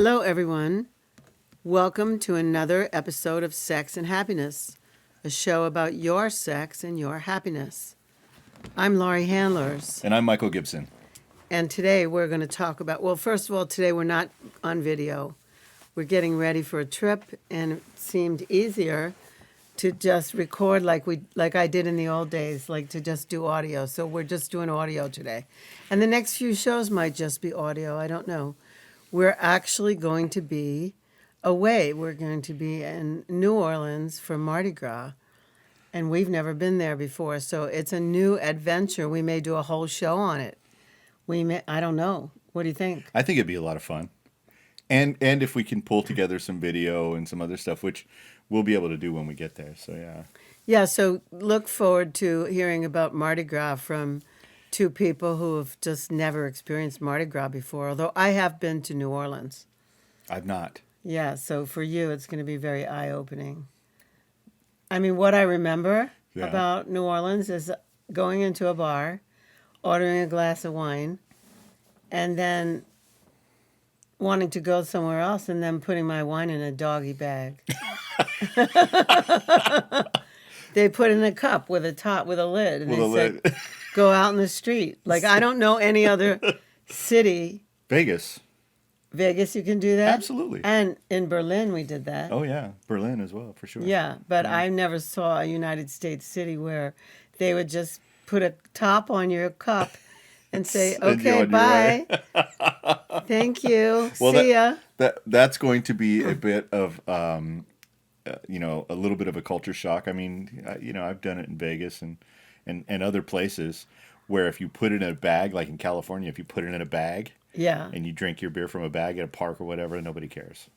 Hello, everyone. Welcome to another episode of Sex and Happiness, a show about your sex and your happiness. I'm Laurie Handlers, And I'm Michael Gibson. and today we're going to talk about, well, first of all, today we're not on video. We're getting ready for a trip, and it seemed easier to just record like I did in the old days, like to just do audio. So we're just doing audio today. And the next few shows might just be audio, I don't know. We're actually going to be away. We're going to be in New Orleans for Mardi Gras, and we've never been there before, so it's a new adventure. We may do a whole show on it. I don't know. What do you think? I think it'd be a lot of fun. And if we can pull together some video and some other stuff, which we'll be able to do when we get there. So, yeah. Yeah, so look forward to hearing about Mardi Gras from two people who have just never experienced Mardi Gras before, although I have been to New Orleans. I've not. Yeah, so for you, it's going to be very eye-opening. I mean, what I remember about New Orleans is going into a bar, ordering a glass of wine, and then wanting to go somewhere else and then putting my wine in a doggy bag. They put in a cup with a top, with a lid, and they said, go out in the street. Like, I don't know any other city. Vegas, you can do that? Absolutely. And in Berlin, we did that. Oh, yeah. Berlin as well, for sure. Yeah, but I never saw a United States city where they would just put a top on your cup and say, okay, bye. Thank you. Well, see ya. That's going to be a bit of, a little bit of a culture shock. I mean, I've done it in Vegas and other places where if you put it in a bag, like in California, if you put it in a bag and you drink your beer from a bag at a park or whatever, nobody cares.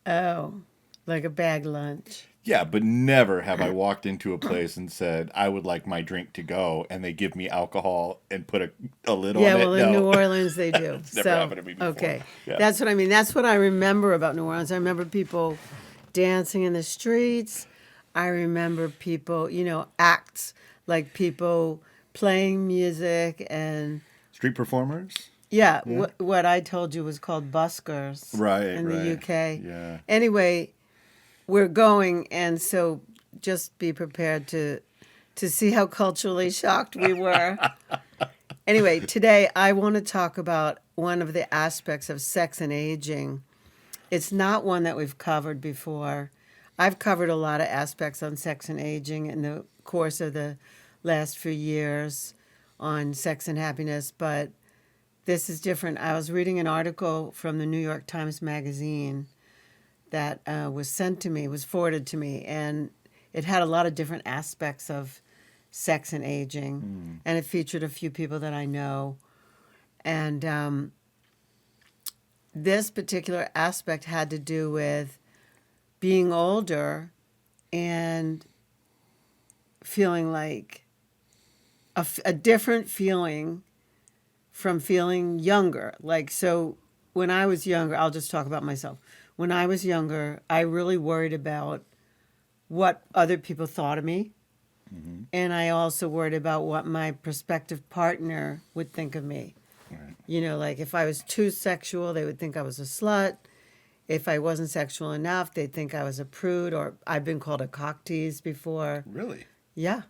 Oh, like a bag lunch. Yeah, but never have I walked into a place and said, I would like my drink to go, and they give me alcohol and put a lid on it. Yeah, well, in New Orleans they do. It's never happened to me before. Okay, Yeah. That's what I mean. That's what I remember about New Orleans. I remember people dancing in the streets. I remember people, acts, like people playing music and... Street performers? Yeah. What I told you was called buskers in the UK. Yeah. Anyway, we're going, and so just be prepared to see how culturally shocked we were. Anyway, today I want to talk about one of the aspects of sex and aging. It's not one that we've covered before. I've covered a lot of aspects on sex and aging in the course of the last few years on sex and happiness, but this is different. I was reading an article from the New York Times Magazine that was forwarded to me, and it had a lot of different aspects of sex and aging, and it featured a few people that I know. And this particular aspect had to do with being older and feeling like a different feeling from feeling younger. Like, so when I was younger, I'll just talk about myself. When I was younger, I really worried about what other people thought of me. Mm-hmm. And I also worried about what my prospective partner would think of me. Right. Like if I was too sexual, they would think I was a slut. If I wasn't sexual enough, they'd think I was a prude, or I've been called a cock tease before. Really? Yeah.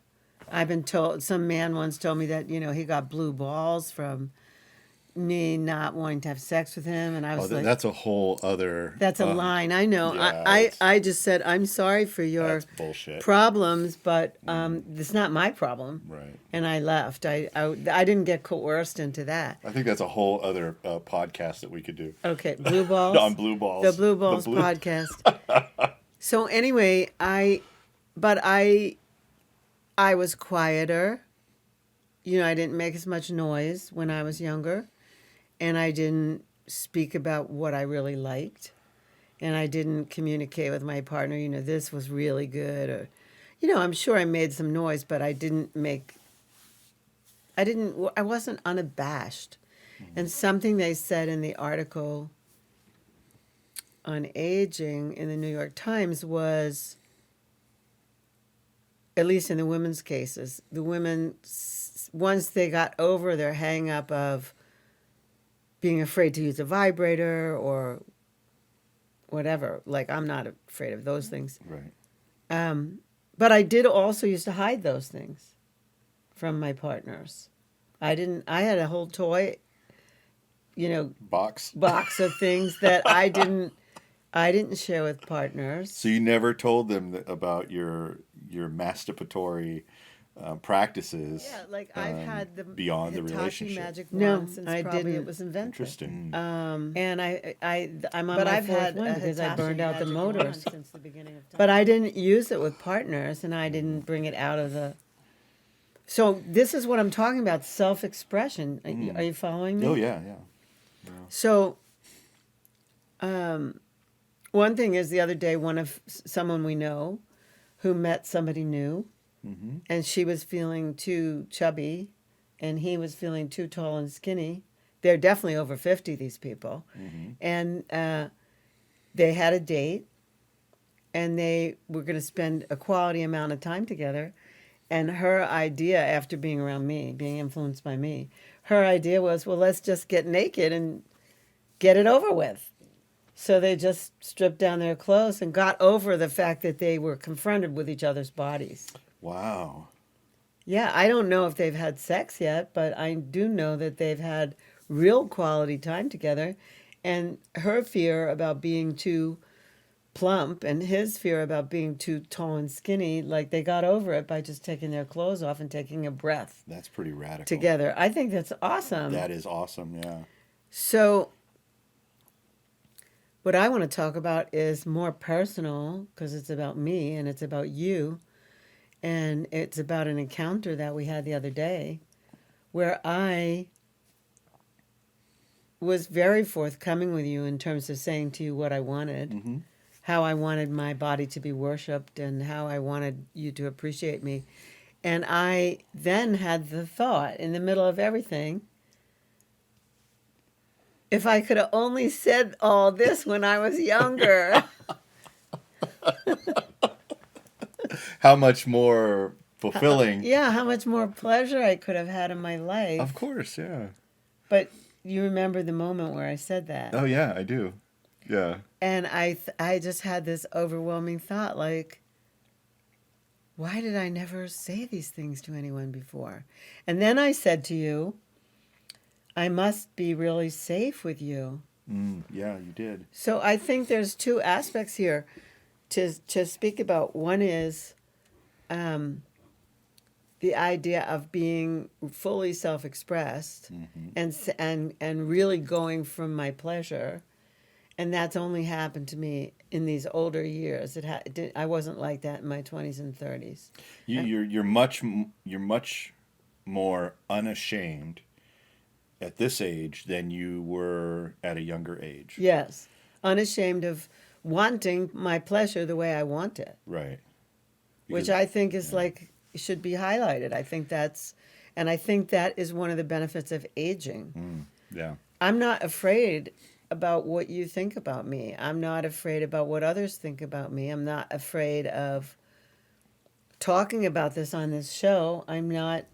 I've been told, some man once told me that, he got blue balls from me not wanting to have sex with him, and I was like, that's a whole other... That's a line, I know. Yeah, I just said, I'm sorry for your problems, but it's not my problem. Right. And I left. I didn't get coerced into that. I think that's a whole other podcast that we could do. Okay, blue balls? On blue balls. The blue balls podcast. So anyway, I was quieter. I didn't make as much noise when I was younger. And I didn't speak about what I really liked. And I didn't communicate with my partner, this was really good. Or, I'm sure I made some noise, but I wasn't unabashed. Mm-hmm. And something they said in the article on aging in the New York Times was, at least in the women's cases, the women, once they got over their hang up of being afraid to use a vibrator or whatever. Like, I'm not afraid of those things. Right. But I did also used to hide those things from my partners. I had a whole toy, Box. box of things that I didn't share with partners. So you never told them about your masturbatory practices. Yeah, like I've had the beyond the Hitachi relationship. magic No, wand since I probably didn't. it was invented. Interesting. And I'm on But my I've fourth had one a because I Hitachi burned out the magic motors. wand since the beginning of time. But I didn't use it with partners, and I didn't bring it out of the. So this is what I'm talking about: self-expression. Are you following me? Oh yeah, yeah. So, one thing is the other day, someone we know who met somebody new, and she was feeling too chubby, and he was feeling too tall and skinny. They're definitely over 50, these people. And they had a date, and they were going to spend a quality amount of time together. And her idea, after being around me, being influenced by me, her idea was, well, let's just get naked and get it over with. So they just stripped down their clothes and got over the fact that they were confronted with each other's bodies. Wow. Yeah, I don't know if they've had sex yet, but I do know that they've had real quality time together. And her fear about being too plump and his fear about being too tall and skinny, like they got over it by just taking their clothes off and taking a breath That's pretty radical. together. I think that's awesome. That is awesome, yeah. So, what I want to talk about is more personal because it's about me and it's about you. And it's about an encounter that we had the other day where I was very forthcoming with you in terms of saying to you what I wanted, how I wanted my body to be worshipped, and how I wanted you to appreciate me. And I then had the thought in the middle of everything, if I could have only said all this when I was younger. How much more fulfilling. Yeah, how much more pleasure I could have had in my life. Of course, yeah. But you remember the moment where I said that. Oh yeah, I do. Yeah. And I just had this overwhelming thought, like, why did I never say these things to anyone before? And then I said to you, I must be really safe with you. Yeah, you did. So I think there's two aspects here to speak about. One is the idea of being fully self-expressed and really going from my pleasure. And that's only happened to me in these older years. I wasn't like that in my 20s and 30s. You're much more unashamed at this age than you were at a younger age. Yes. Unashamed of wanting my pleasure the way I want it. Right. Which I think is like, should be highlighted. I think that is one of the benefits of aging. Yeah. I'm not afraid about what you think about me. I'm not afraid about what others think about me. I'm not afraid of talking about this on this show. I'm not,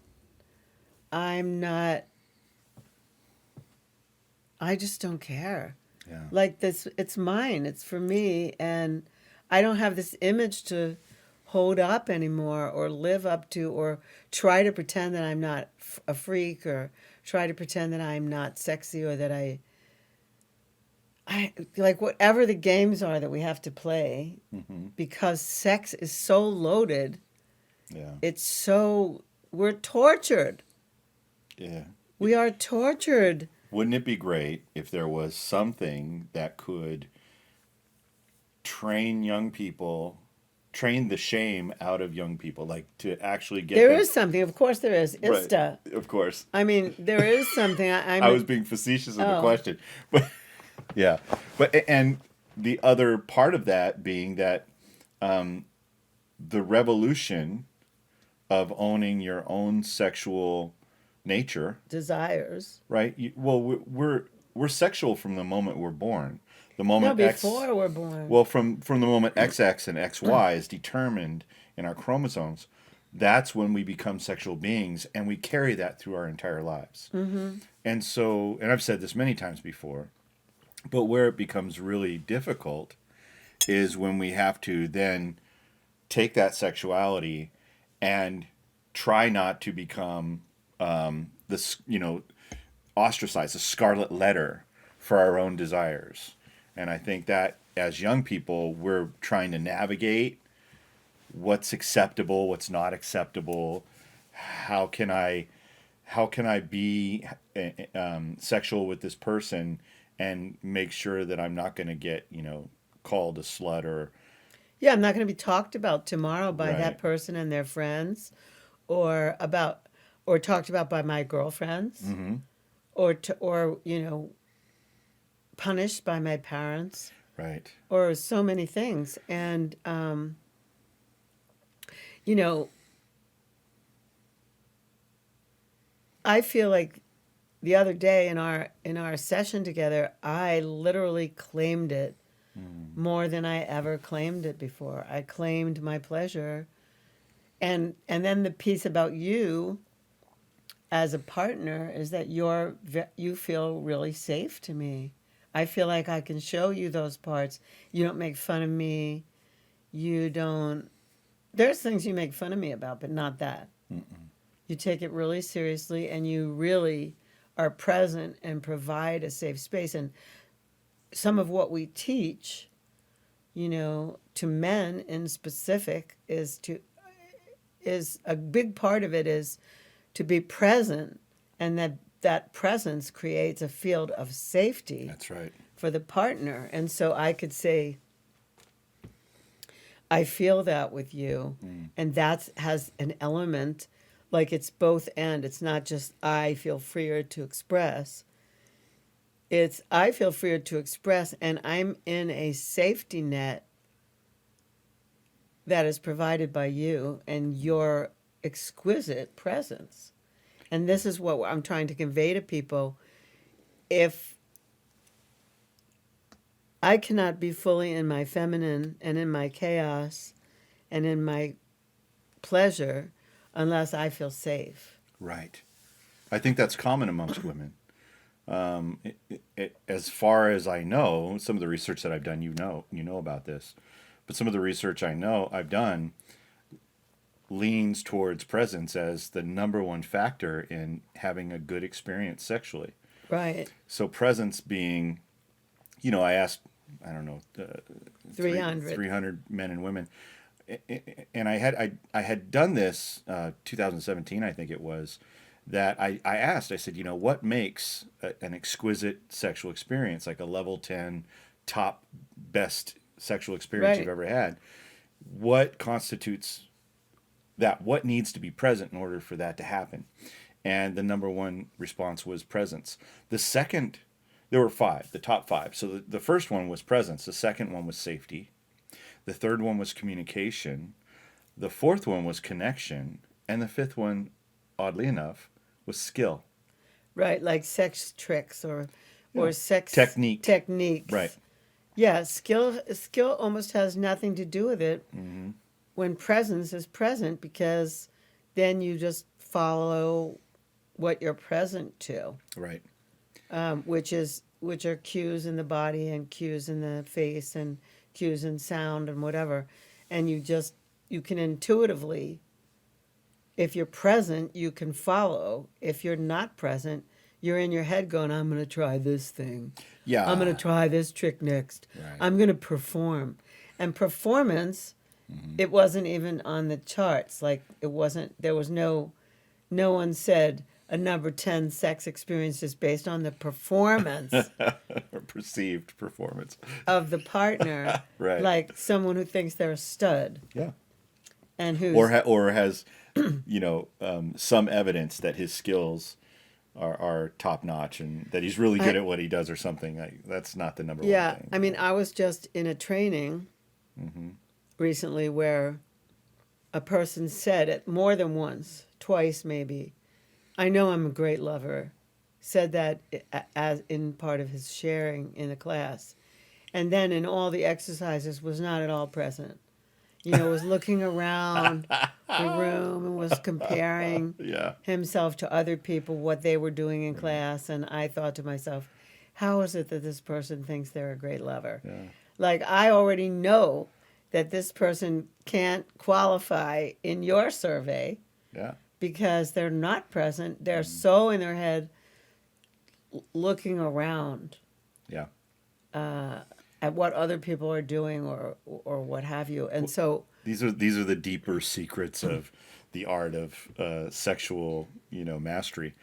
I just don't care. Yeah. Like this, it's mine, it's for me, and I don't have this image to hold up anymore or live up to or try to pretend that I'm not a freak or try to pretend that I'm not sexy or that I like whatever the games are that we have to play because sex is so loaded. Yeah. We're tortured. Yeah. We are tortured. Wouldn't it be great if there was something that could train the shame out of young people, like to actually get There them... is something, of course there is. ISTA. Right. Of course. I mean, there is something. I was being facetious in the question. But yeah. And the other part of that being that the revolution of owning your own sexual nature, desires, right? We're sexual from the moment we're born. The moment before we're born. Well, from the moment XX and XY is determined in our chromosomes, that's when we become sexual beings, and we carry that through our entire lives. And so, and I've said this many times before, but where it becomes really difficult is when we have to then take that sexuality and try not to become this, ostracized, a scarlet letter for our own desires. And I think that as young people, we're trying to navigate what's acceptable, what's not acceptable. How can I be sexual with this person and make sure that I'm not going to get called a slut or Yeah, I'm not going to be talked about tomorrow by right. that person and their friends, or talked about by my girlfriends, or punished by my parents, Right. or so many things. And you know, I feel like the other day in our session together, I literally claimed it more than I ever claimed it before. I claimed my pleasure. And then the piece about you as a partner is that you feel really safe to me. I feel like I can show you those parts. You don't make fun of me. You don't. There's things you make fun of me about, but not that. You take it really seriously, and you really are present and provide a safe space. And some of what we teach, to men in specific, is a big part of it is to be present, and that presence creates a field of safety. That's right. For the partner. And so I could say, I feel that with you, and that has an element, like it's both and. It's not just I feel freer to express. It's I feel freer to express, and I'm in a safety net that is provided by you and your exquisite presence. And this is what I'm trying to convey to people. If I cannot be fully in my feminine and in my chaos and in my pleasure unless I feel safe. Right. I think that's common amongst women. As far as I know, some of the research that I've done, you know about this, but some of the research I've done leans towards presence as the number one factor in having a good experience sexually. Right. So presence being, I asked, I don't know, 300 men and women, and I had done this 2017, I think it was, that I asked, I said, what makes an exquisite sexual experience, like a level 10 top best sexual experience you've ever had? What constitutes that? What needs to be present in order for that to happen? And the number one response was presence. The second, there were five, the top five. So the first one was presence. The second one was safety. The third one was communication. The fourth one was connection. And the fifth one, oddly enough, was skill. Right, like sex tricks or sex techniques. Right. Yeah, skill almost has nothing to do with it when presence is present, because then you just follow what you're present to. Right. Which are cues in the body and cues in the face and cues in sound and whatever. And you can intuitively, if you're present, you can follow. If you're not present, you're in your head going, I'm going to try this thing. Yeah. I'm going to try this trick next. Right. I'm going to perform. And performance, it wasn't even on the charts. Like it wasn't, there was no one said a number 10 sex experience is based on the performance or perceived performance of the partner. Right. Like someone who thinks they're a stud. Yeah. And who's or has some evidence that his skills are top notch and that he's really good at what he does or something. That's not the number one thing. Yeah, I mean, I was just in a training recently where a person said it more than once, twice maybe, I know I'm a great lover, said that as in part of his sharing in the class. And then in all the exercises was not at all present. Was looking around, the room and was comparing Yeah. himself to other people, what they were doing in class. And I thought to myself, how is it that this person thinks they're a great lover? Yeah. Like, I already know that this person can't qualify in your survey Yeah. because they're not present. They're so in their head looking around Yeah. at what other people are doing or what have you. And so, These are the deeper secrets of the art of sexual, mastery.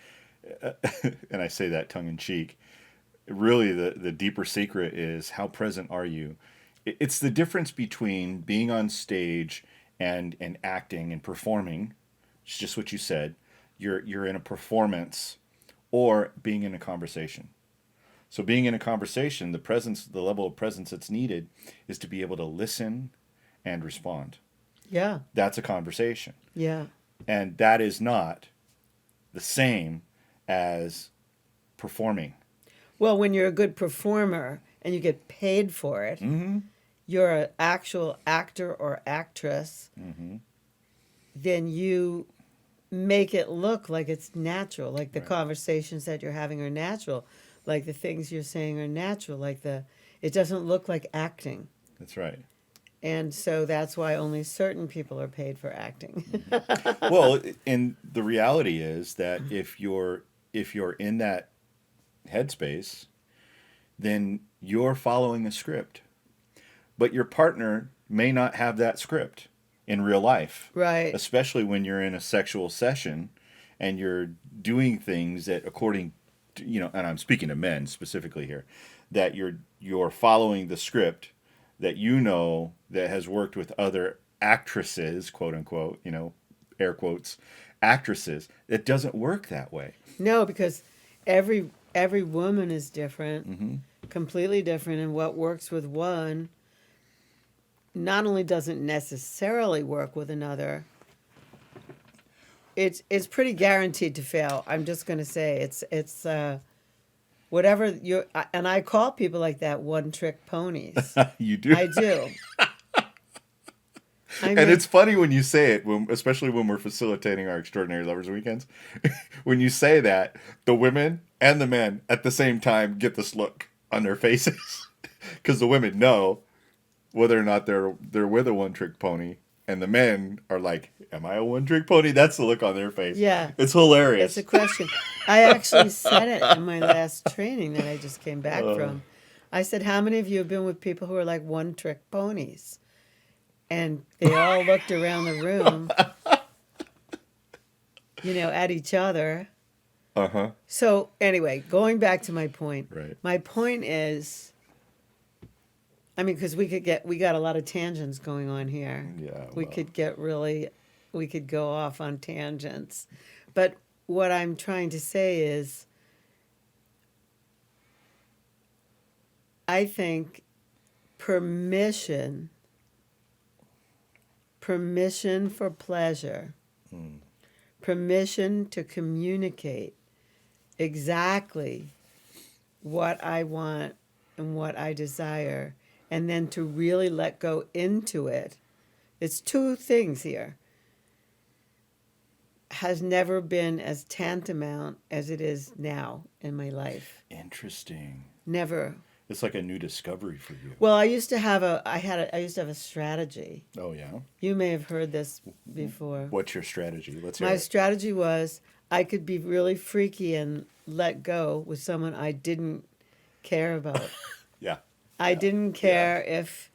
And I say that tongue in cheek. Really, the deeper secret is how present are you? It's the difference between being on stage and acting and performing. It's just what you said. You're in a performance, or being in a conversation. So being in a conversation, the level of presence that's needed is to be able to listen and respond. yeah, That's a conversation. yeah. And that is not the same as performing. Well, when you're a good performer and you get paid for it, you're an actual actor or actress, then you make it look like it's natural, like the conversations that you're having are natural, like the things you're saying are natural, it doesn't look like acting. That's right. And so that's why only certain people are paid for acting. Well, and the reality is that if you're in that headspace, then you're following a script. But your partner may not have that script in real life. Right. Especially when you're in a sexual session and you're doing things that according to, and I'm speaking to men specifically here, that you're following the script that that has worked with other actresses, quote unquote, air quotes, actresses. It doesn't work that way. No, because every woman is different, completely different, and what works with one not only doesn't necessarily work with another. It's pretty guaranteed to fail. I'm just going to say it's whatever you and I call people like that one trick ponies. You do. I do. And it's funny when you say it, especially when we're facilitating our Extraordinary Lovers Weekends. When you say that, the women and the men at the same time get this look on their faces. Because the women know whether or not they're with a one-trick pony. And the men are like, am I a one-trick pony? That's the look on their face. Yeah. It's hilarious. It's a question. I actually said it in my last training that I just came back from. I said, how many of you have been with people who are like one-trick ponies? And they all looked around the room, at each other. Uh-huh. So anyway, going back to my point. Right. My point is, because we got a lot of tangents going on here. Yeah. We could go off on tangents. But what I'm trying to say is, I think permission for pleasure, permission to communicate exactly what I want and what I desire, and then to really let go into it. It's two things here. Has never been as tantamount as it is now in my life. Interesting. Never. It's like a new discovery for you. Well, I used to have a strategy. Oh, yeah? You may have heard this before. What's your strategy? Let's hear My it. strategy was I could be really freaky and let go with someone I didn't care about. Yeah. I didn't care if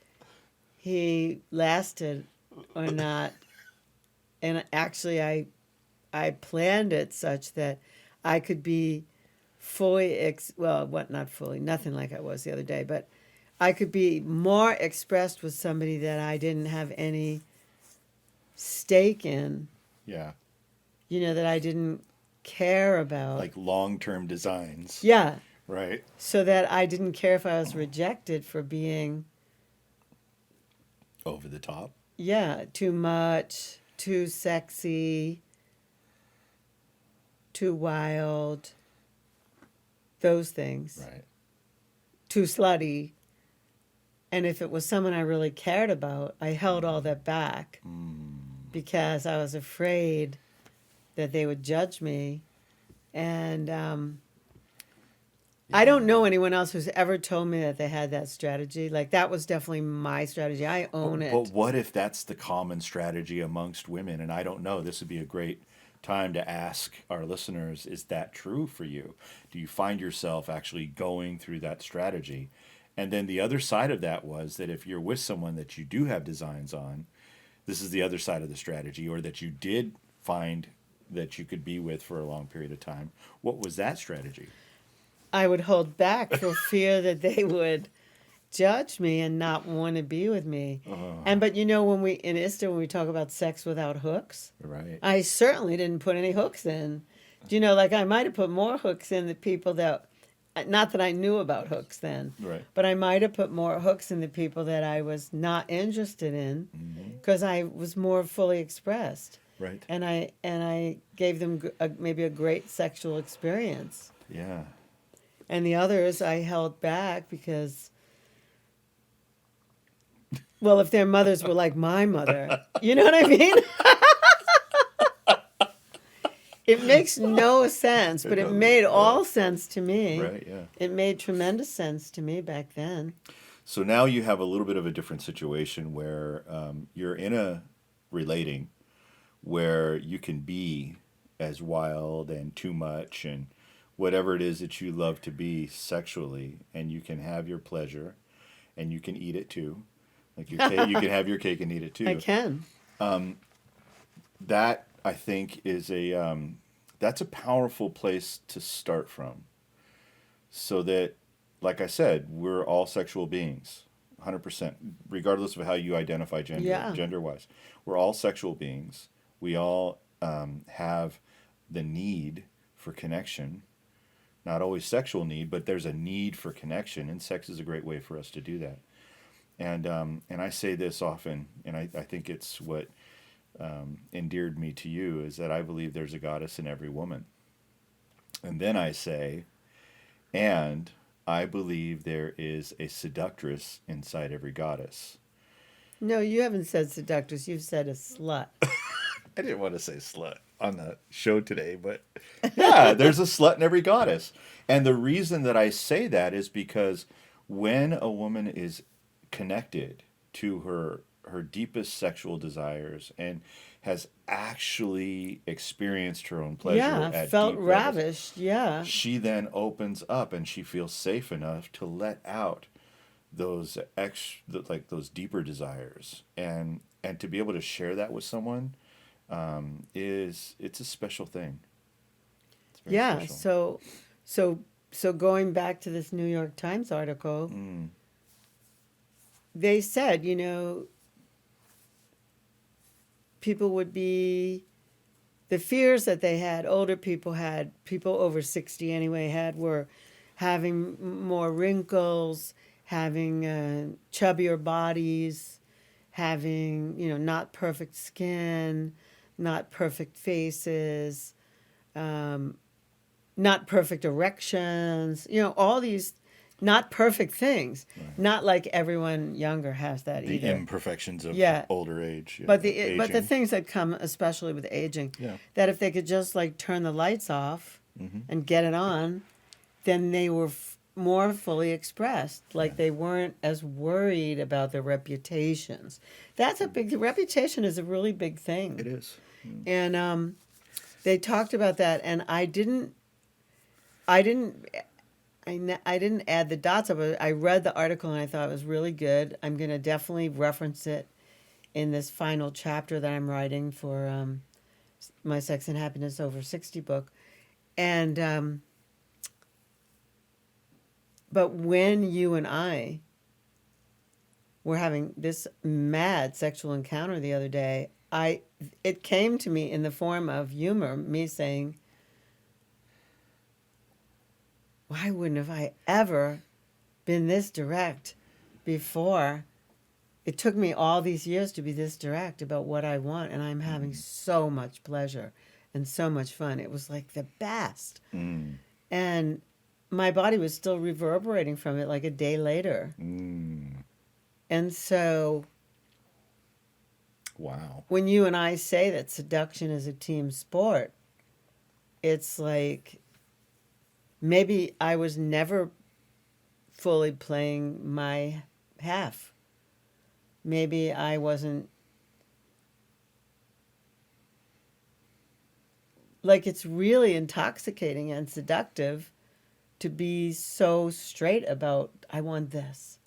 he lasted or not. And actually, I planned it such that I could be fully, not fully, nothing like I was the other day, but I could be more expressed with somebody that I didn't have any stake in. Yeah. That I didn't care about. Like long-term designs. Yeah. Right. So that I didn't care if I was rejected for being over the top. Yeah, too much, too sexy, too wild. Those things. Right. Too slutty. And if it was someone I really cared about, I held all that back. because I was afraid that they would judge me. And I don't know anyone else who's ever told me that they had that strategy. Like, that was definitely my strategy. I own But it. what if that's the common strategy amongst women? And I don't know. This would be a great time to ask our listeners, is that true for you? Do you find yourself actually going through that strategy? And then the other side of that was that if you're with someone that you do have designs on, this is the other side of the strategy, or that you did find that you could be with for a long period of time. What was that strategy? I would hold back for fear that they would judge me and not want to be with me. And but you know, when we in ISTA, when we talk about sex without hooks, Right. I certainly didn't put any hooks in. Do you know, like, I might have put more hooks in the people that, not that I knew about hooks then, Right. but I might have put more hooks in the people that I was not interested in because I was more fully expressed. Right. And I gave them maybe a great sexual experience. Yeah. And the others I held back because, well, if their mothers were like my mother, you know what I mean? It makes no sense, but it doesn't, made all sense to me. Right. Yeah. It made tremendous sense to me back then. So now you have a little bit of a different situation where you're in a relating where you can be as wild and too much and whatever it is that you love to be sexually, and you can have your pleasure and you can eat it too. Like you can have your cake and eat it too. I can. That, I think, is that's a powerful place to start from. So that, like I said, we're all sexual beings, 100%, regardless of how you identify gender-wise. We're all sexual beings. We all have the need for connection. Not always sexual need, but there's a need for connection, and sex is a great way for us to do that. And I say this often, and I think it's what endeared me to you, is that I believe there's a goddess in every woman. And then I say, and I believe there is a seductress inside every goddess. No, you haven't said seductress. You've said a slut. I didn't want to say slut on the show today, but yeah, there's a slut in every goddess. And the reason that I say that is because when a woman is connected to her deepest sexual desires and has actually experienced her own pleasure, at felt deep ravished. levels, she then opens up and she feels safe enough to let out those those deeper desires, and to be able to share that with someone it's a special thing. It's very special. So going back to this New York Times article, they said, you know, people would be, the fears that they had, older people had, people over 60 anyway had, were having more wrinkles, having chubbier bodies, having, you know, not perfect skin, not perfect faces, not perfect erections, you know, all these not perfect things. Right. Not like everyone younger has that the either. The imperfections of older age. But the things that come especially with aging, that if they could just like turn the lights off and get it on, then they were more fully expressed. Like they weren't as worried about their reputations. That's a big, reputation is a really big thing. It is. And they talked about that, and I didn't add the dots up. I read the article and I thought it was really good. I'm going to definitely reference it in this final chapter that I'm writing for my Sex and Happiness Over 60 book. And but when you and I were having this mad sexual encounter the other day, it came to me in the form of humor, me saying, why wouldn't have I ever been this direct before? It took me all these years to be this direct about what I want, and I'm having so much pleasure and so much fun. It was like the best. And my body was still reverberating from it like a day later. And so Wow. when you and I say that seduction is a team sport, it's like maybe I was never fully playing my half. Maybe I wasn't, like, it's really intoxicating and seductive to be so straight about, I want this.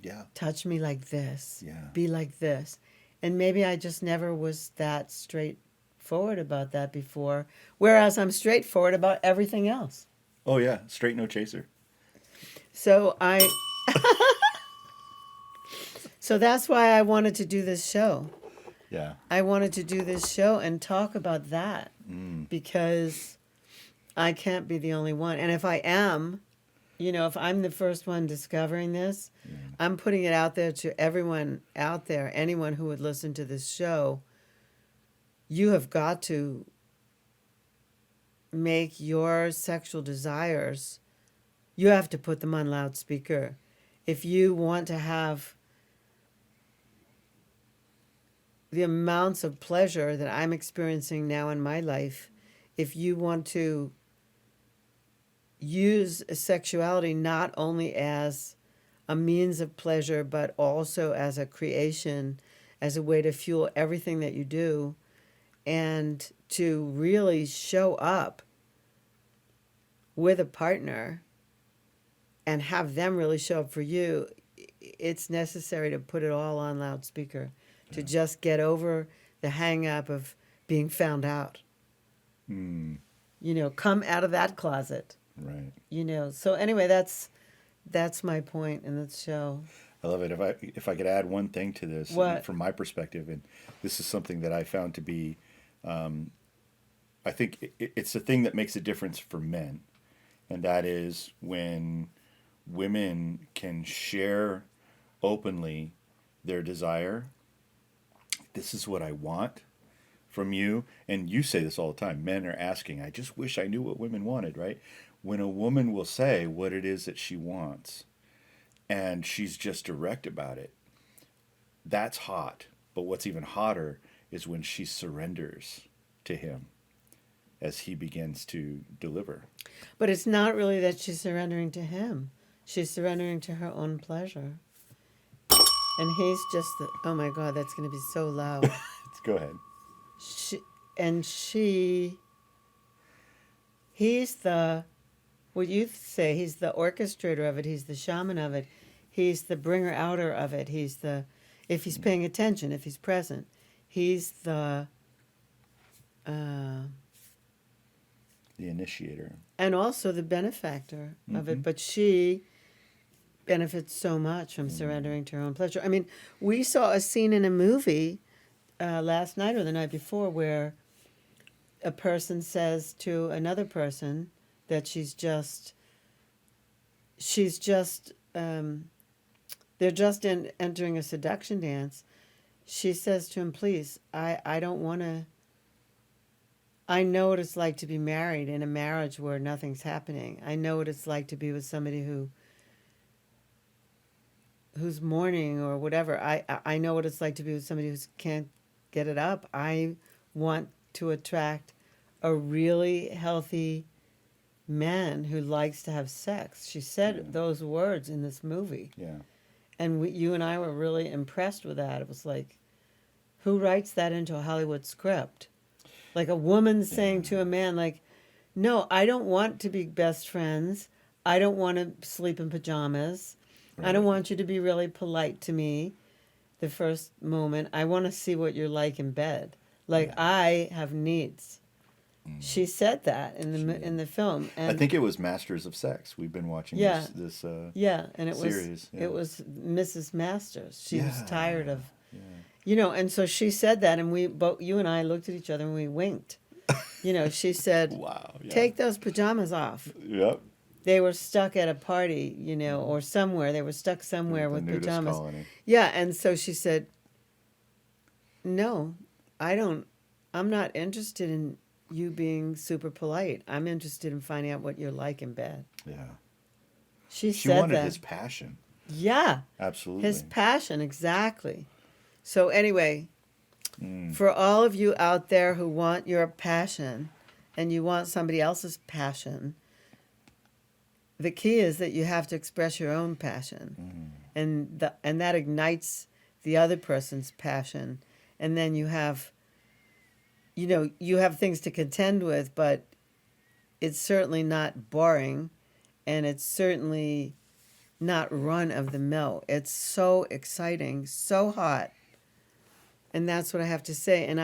Yeah. Touch me like this. Yeah. Be like this. And maybe I just never was that straightforward about that before. Whereas I'm straightforward about everything else. Oh yeah. Straight no chaser. So so that's why I wanted to do this show. Yeah. I wanted to do this show and talk about that because I can't be the only one. And if I am, if I'm the first one discovering this, I'm putting it out there to everyone out there, anyone who would listen to this show. You have got to make your sexual desires, you have to put them on loudspeaker. If you want to have the amounts of pleasure that I'm experiencing now in my life, if you want to use sexuality not only as a means of pleasure, but also as a creation, as a way to fuel everything that you do, and to really show up with a partner and have them really show up for you, it's necessary to put it all on loudspeaker, to just get over the hang up of being found out. Come out of that closet. Right. So anyway, that's my point in the show. I love it. If I could add one thing to this, What? From my perspective, and this is something that I found to be, I think it's a thing that makes a difference for men, and that is when women can share openly their desire. This is what I want from you. And you say this all the time. Men are asking, I just wish I knew what women wanted, right? When a woman will say what it is that she wants and she's just direct about it, that's hot. But what's even hotter is when she surrenders to him as he begins to deliver. But it's not really that she's surrendering to him. She's surrendering to her own pleasure. And he's just oh my God, that's going to be so loud. Let's go ahead. He's the, what you say, he's the orchestrator of it. He's the shaman of it. He's the bringer outer of it. He's the, if he's paying attention, if he's present, he's the initiator. And also the benefactor of it. But she benefits so much from surrendering to her own pleasure. I mean, we saw a scene in a movie last night or the night before where a person says to another person that they're just entering a seduction dance. She says to him, please, I don't want to, I know what it's like to be married in a marriage where nothing's happening. I know what it's like to be with somebody who's mourning or whatever. I know what it's like to be with somebody who can't get it up. I want to attract a really healthy man who likes to have sex. She said those words in this movie. Yeah. And you and I were really impressed with that. It was like, who writes that into a Hollywood script? Like a woman saying to a man, like, no, I don't want to be best friends. I don't want to sleep in pajamas. Right. I don't want you to be really polite to me the first moment. I want to see what you're like in bed. Like, I have needs. She said that in the film. And I think it was Masters of Sex. We've been watching this and it series. It was Mrs. Masters. She was tired of, Yeah. and so she said that, and you and I looked at each other and we winked. She said, Wow. Yeah. take those pajamas off. Yep. They were stuck at a party, or somewhere. They were stuck somewhere The with nudist pajamas. colony. Yeah, and so she said, no, I'm not interested in you being super polite. I'm interested in finding out what you're like in bed. Yeah. She She said wanted that. his passion. Yeah. Absolutely. His passion, exactly. So anyway, For all of you out there who want your passion and you want somebody else's passion, the key is that you have to express your own passion. And that ignites the other person's passion. And then you have things to contend with, but it's certainly not boring, and it's certainly not run of the mill. It's so exciting, so hot. And that's what I have to say. And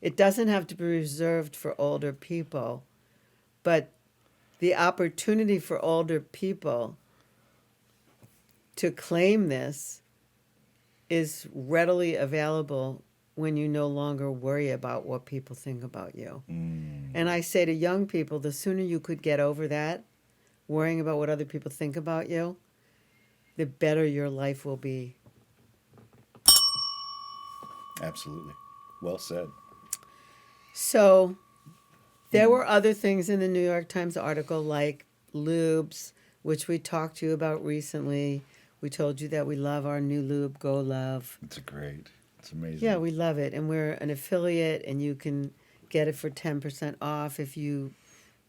it doesn't have to be reserved for older people, but the opportunity for older people to claim this is readily available when you no longer worry about what people think about you. And I say to young people, the sooner you could get over that, worrying about what other people think about you, the better your life will be. Absolutely. Well said. So there were other things in the New York Times article like lubes, which we talked to you about recently. We told you that we love our new lube, Go Love. It's great. It's amazing. Yeah, we love it. And we're an affiliate, and you can get it for 10% off if you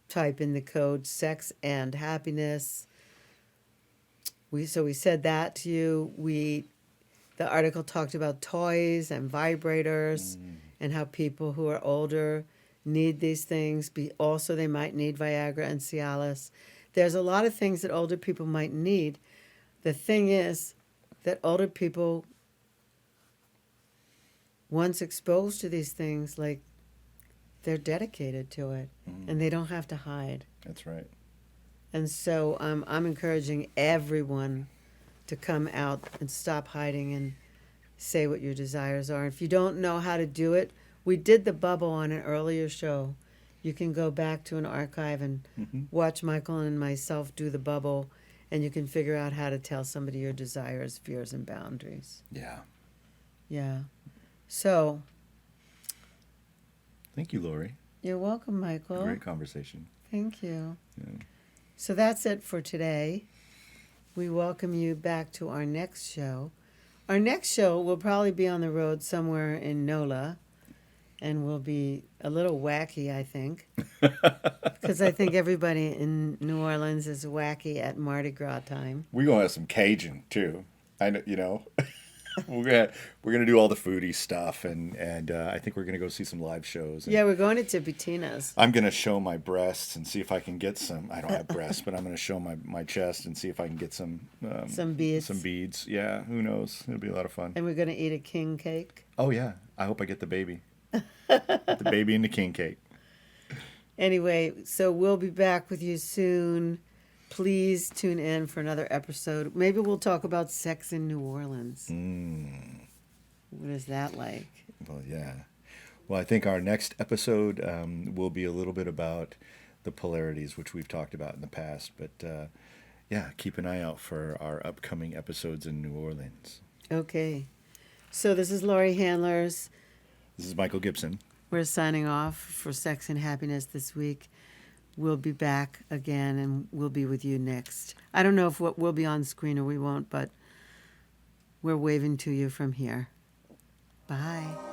type in the code Sex and Happiness. We said that to you. The article talked about toys and vibrators and how people who are older need these things. Also, they might need Viagra and Cialis. There's a lot of things that older people might need. The thing is that older people, once exposed to these things, like, they're dedicated to it, and they don't have to hide. That's right. And so I'm encouraging everyone to come out and stop hiding and say what your desires are. If you don't know how to do it, we did the bubble on an earlier show. You can go back to an archive and watch Michael and myself do the bubble, and you can figure out how to tell somebody your desires, fears, and boundaries. Yeah. Yeah. So. Thank you, Laurie. You're welcome, Michael. Great conversation. Thank you. Yeah. So that's it for today. We welcome you back to our next show. Our next show will probably be on the road somewhere in NOLA, and will be a little wacky, I think, because I think everybody in New Orleans is wacky at Mardi Gras time. We're gonna have some Cajun too. I know. we're gonna do all the foodie stuff, and I think we're gonna go see some live shows. Yeah, we're going to Tipitina's. I'm gonna show my breasts and see if I can get some. I don't have breasts, but I'm gonna show my chest and see if I can get some beads. Some beads. Yeah, who knows? It'll be a lot of fun. And we're gonna eat a king cake. Oh yeah, I hope I get the baby. The baby and the king cake. Anyway, so we'll be back with you soon. Please tune in for another episode. Maybe we'll talk about sex in New Orleans. What is that like? Well, yeah. Well, I think our next episode will be a little bit about the polarities, which we've talked about in the past. But, yeah, keep an eye out for our upcoming episodes in New Orleans. Okay. So this is Laurie Handlers. This is Michael Gibson. We're signing off for Sex and Happiness this week. We'll be back again, and we'll be with you next. I don't know if we'll be on screen or we won't, but we're waving to you from here. Bye.